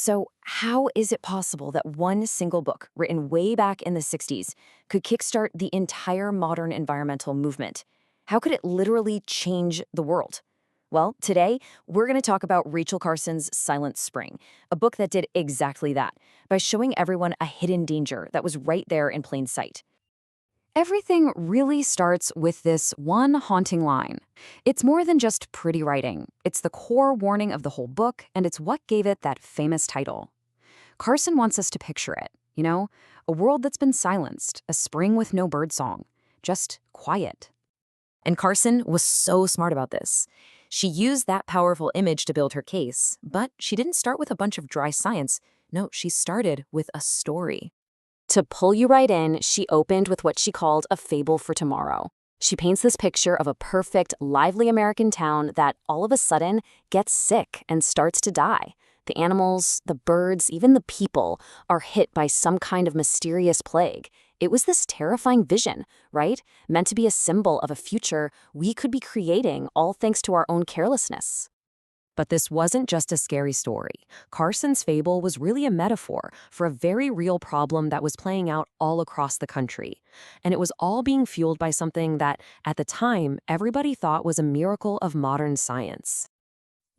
So, how is it possible that one single book, written way back in the 60s, could kickstart the entire modern environmental movement? How could it literally change the world? Well, today, we're going to talk about Rachel Carson's Silent Spring, a book that did exactly that by showing everyone a hidden danger that was right there in plain sight. Everything really starts with this one haunting line. It's more than just pretty writing. It's the core warning of the whole book, and it's what gave it that famous title. Carson wants us to picture it, a world that's been silenced, a spring with no birdsong, just quiet. And Carson was so smart about this. She used that powerful image to build her case, but she didn't start with a bunch of dry science. No, she started with a story. To pull you right in, she opened with what she called a fable for tomorrow. She paints this picture of a perfect, lively American town that all of a sudden gets sick and starts to die. The animals, the birds, even the people are hit by some kind of mysterious plague. It was this terrifying vision, right? Meant to be a symbol of a future we could be creating, all thanks to our own carelessness. But this wasn't just a scary story. Carson's fable was really a metaphor for a very real problem that was playing out all across the country. And it was all being fueled by something that, at the time, everybody thought was a miracle of modern science.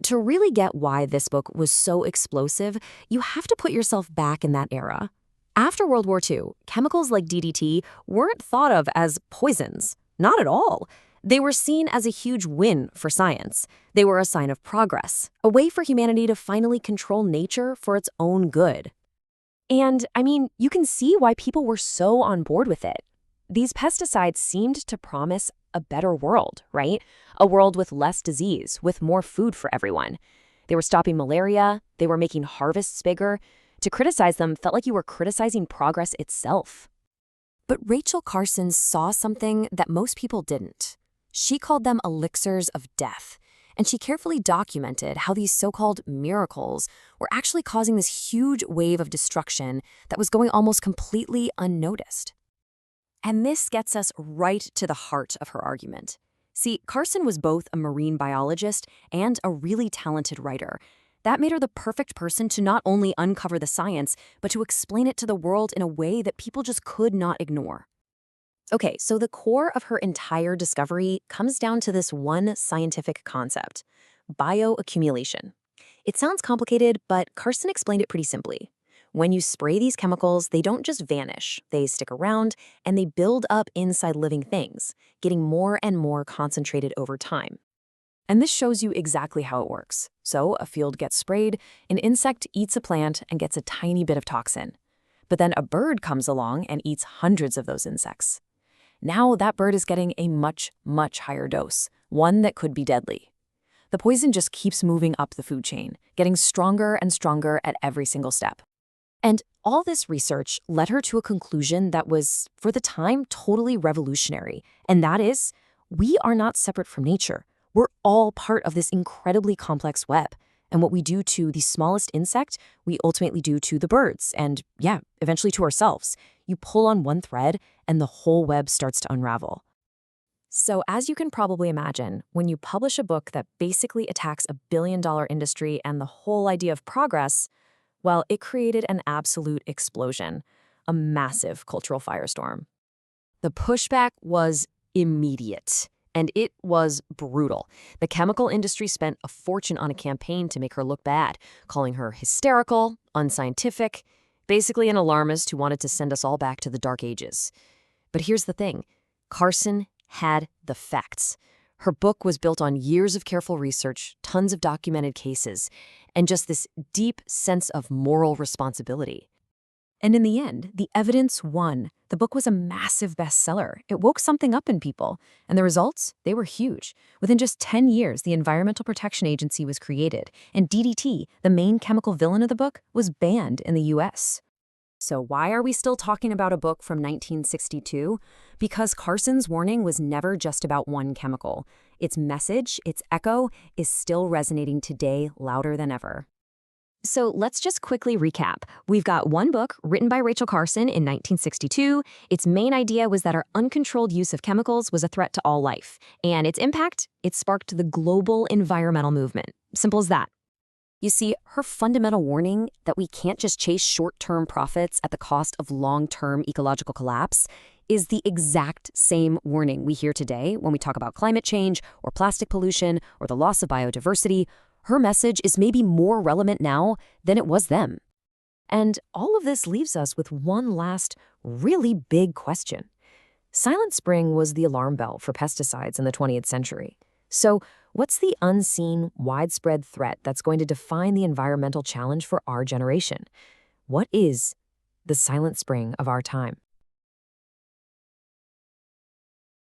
To really get why this book was so explosive, you have to put yourself back in that era. After World War II, chemicals like DDT weren't thought of as poisons. Not at all. They were seen as a huge win for science. They were a sign of progress, a way for humanity to finally control nature for its own good. And, you can see why people were so on board with it. These pesticides seemed to promise a better world, right? A world with less disease, with more food for everyone. They were stopping malaria, they were making harvests bigger. To criticize them felt like you were criticizing progress itself. But Rachel Carson saw something that most people didn't. She called them elixirs of death, and she carefully documented how these so-called miracles were actually causing this huge wave of destruction that was going almost completely unnoticed. And this gets us right to the heart of her argument. See, Carson was both a marine biologist and a really talented writer. That made her the perfect person to not only uncover the science, but to explain it to the world in a way that people just could not ignore. Okay, so the core of her entire discovery comes down to this one scientific concept: bioaccumulation. It sounds complicated, but Carson explained it pretty simply. When you spray these chemicals, they don't just vanish, they stick around, and they build up inside living things, getting more and more concentrated over time. And this shows you exactly how it works. So a field gets sprayed, an insect eats a plant and gets a tiny bit of toxin. But then a bird comes along and eats hundreds of those insects. Now that bird is getting a much, much higher dose, one that could be deadly. The poison just keeps moving up the food chain, getting stronger and stronger at every single step. And all this research led her to a conclusion that was, for the time, totally revolutionary. And that is, we are not separate from nature. We're all part of this incredibly complex web. And what we do to the smallest insect, we ultimately do to the birds and, eventually to ourselves. You pull on one thread and the whole web starts to unravel. So as you can probably imagine, when you publish a book that basically attacks a billion-dollar industry and the whole idea of progress, well, it created an absolute explosion, a massive cultural firestorm. The pushback was immediate. And it was brutal. The chemical industry spent a fortune on a campaign to make her look bad, calling her hysterical, unscientific, basically an alarmist who wanted to send us all back to the Dark Ages. But here's the thing. Carson had the facts. Her book was built on years of careful research, tons of documented cases, and just this deep sense of moral responsibility. And in the end, the evidence won. The book was a massive bestseller. It woke something up in people. And the results? They were huge. Within just 10 years, the Environmental Protection Agency was created, and DDT, the main chemical villain of the book, was banned in the US. So why are we still talking about a book from 1962? Because Carson's warning was never just about one chemical. Its message, its echo, is still resonating today louder than ever. So let's just quickly recap. We've got one book written by Rachel Carson in 1962. Its main idea was that our uncontrolled use of chemicals was a threat to all life. And its impact? It sparked the global environmental movement. Simple as that. You see, her fundamental warning that we can't just chase short-term profits at the cost of long-term ecological collapse is the exact same warning we hear today when we talk about climate change or plastic pollution or the loss of biodiversity. Her message is maybe more relevant now than it was then. And all of this leaves us with one last, really big question. Silent Spring was the alarm bell for pesticides in the 20th century. So, what's the unseen, widespread threat that's going to define the environmental challenge for our generation? What is the Silent Spring of our time?